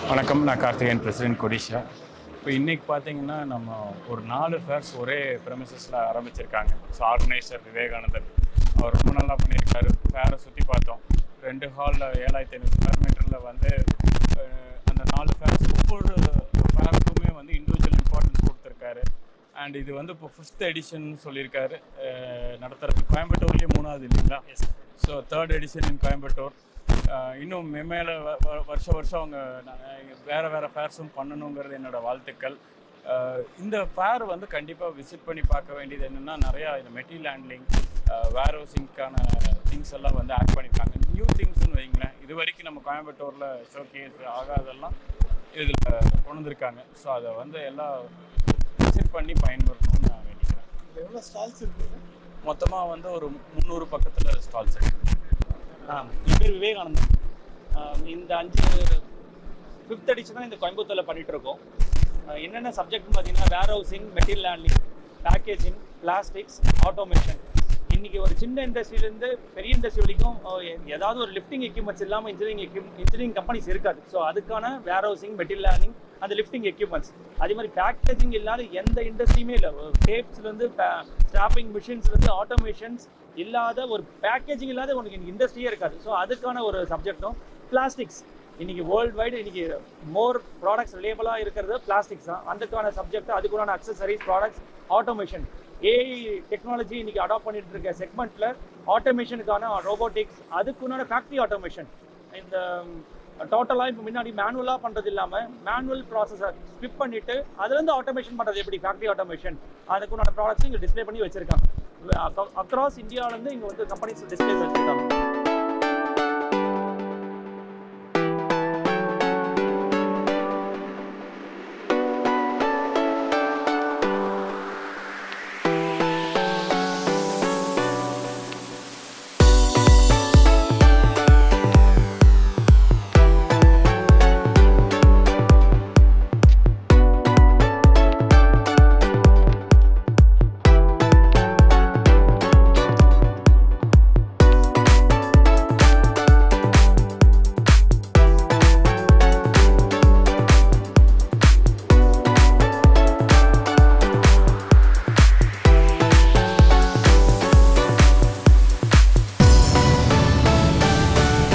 வணக்கம். நான் கார்த்திகேயன், பிரசிடென்ட் கொடிஷா. இப்போ இன்றைக்கி பார்த்தீங்கன்னா நம்ம ஒரு 4 ஃபேர்ஸ் ஒரே ப்ரெமிசஸில் ஆரம்பிச்சிருக்காங்க. ஸோ ஆர்கனைசர் விவேகானந்தன் அவர் ரொம்ப நல்லா பண்ணியிருக்காரு. ஃபேரை சுற்றி பார்த்தோம். 2 ஹாலில் 7500 ஸ்கொயர் மீட்டரில் வந்து அந்த 4 ஃபேர்ஸ் ஒவ்வொரு ஃபேருக்குமே வந்து இண்டிவிஜுவல் இம்பார்ட்டன்ஸ் கொடுத்துருக்காரு. அண்ட் இது வந்து இப்போ 5th எடிஷன் சொல்லியிருக்காரு நடத்துறது. கோயம்புத்தூர்லேயே 3வது இல்லைங்களா? ஸோ 3rd எடிஷன் இன் கோயம்புத்தூர். இன்னும் மேலே வருஷம் அவங்க வேறு ஃபேர்ஸும் பண்ணணுங்கிறது என்னோடய வாழ்த்துக்கள். இந்த ஃபேர் வந்து கண்டிப்பாக விசிட் பண்ணி பார்க்க வேண்டியது என்னென்னா, நிறையா இந்த மெட்டீரியல் ஹேண்ட்லிங், வேர் ஹவுசிங்க்கான திங்ஸ் எல்லாம் வந்து ஆட் பண்ணியிருக்காங்க. நியூ திங்ஸ்னு வைங்களேன், இது வரைக்கும் நம்ம கோயம்புத்தூரில் ஷோகேஸ் ஆகாதெல்லாம் இதில் கொண்டு வந்திருக்காங்க. ஸோ அதை வந்து எல்லாம் விசிட் பண்ணி பயன்படுத்தணும்னு நான் வேண்டிக்கிறேன். எவ்வளோ ஸ்டால்ஸ் இருக்குது? மொத்தமாக வந்து ஒரு 300 பக்கத்தில் ஸ்டால்ஸ் இருக்குது. என் பேர் விவேகானந்தன். இந்த 5th எடிஷன் தான் இந்த கோயம்புத்தூரில் பண்ணிகிட்ருக்கோம். என்னென்ன சப்ஜெக்ட்னு பார்த்தீங்கன்னா, warehousing, material handling, packaging, plastics, automation. இன்றைக்கி ஒரு சின்ன இண்டஸ்ட்ரியிலேருந்து பெரிய இண்டஸ்ட்ரி வரைக்கும் ஏதாவது ஒரு லிஃப்டிங் எக்யூப்மெண்ட்ஸ் இல்லாமல் இன்ஜினியரிங் கம்பெனிஸ் இருக்காது. ஸோ அதுக்கான வேர் ஹவுசிங், மெட்டீரியல் ஹேண்ட்லிங், அந்த லிஃப்டிங் எக்யூப்மெண்ட்ஸ். அதே மாதிரி பேக்கேஜிங் இல்லாத எந்த இண்டஸ்ட்ரியுமே இல்லை. டேப்ஸ்லேருந்து ஸ்டாப்பிங் மிஷின்ஸ்லேருந்து ஆட்டோமேஷன்ஸ் இல்லாத ஒரு பேக்கேஜிங் இல்லாத உனக்கு இன்றைக்கி இண்டஸ்ட்ரியே இருக்காது. ஸோ அதுக்கான ஒரு சப்ஜெக்டும் பிளாஸ்டிக்ஸ். இன்றைக்கி வேர்ல்டு வைடு இன்றைக்கி மோர் ப்ராடக்ட்ஸ் ரிலேபிளாக இருக்கிறது பிளாஸ்டிக்ஸ் தான். அதுக்கான சப்ஜெக்ட், அதுக்குள்ளான accessories, products, automation, AI technology இன்றைக்கி அடாப்ட் பண்ணிட்டு இருக்க செக்மெண்ட்டில் ஆட்டோமேஷனுக்கான ரோபோட்டிக்ஸ், அதுக்குண்டான ஃபேக்ட்ரி ஆட்டோமேஷன். இந்த டோட்டலாக இப்போ முன்னாடி மேனுவலாக பண்ணுறது இல்லாமல் மேனுவல் ப்ராசஸை ஸ்கிப் பண்ணிவிட்டு அதுலேருந்து ஆட்டோமேஷன் பண்ணுறது எப்படி, ஃபேக்ட்ரி ஆட்டோமேஷன், அதுக்குண்டான ப்ராடக்ட்ஸ் இங்கே டிஸ்பிளே பண்ணி வச்சுருக்காங்க. அக்ராஸ் இந்தியாவிலேருந்து இங்கே வந்து கம்பெனிஸ் டிஸ்பிளே வச்சுருக்காங்க.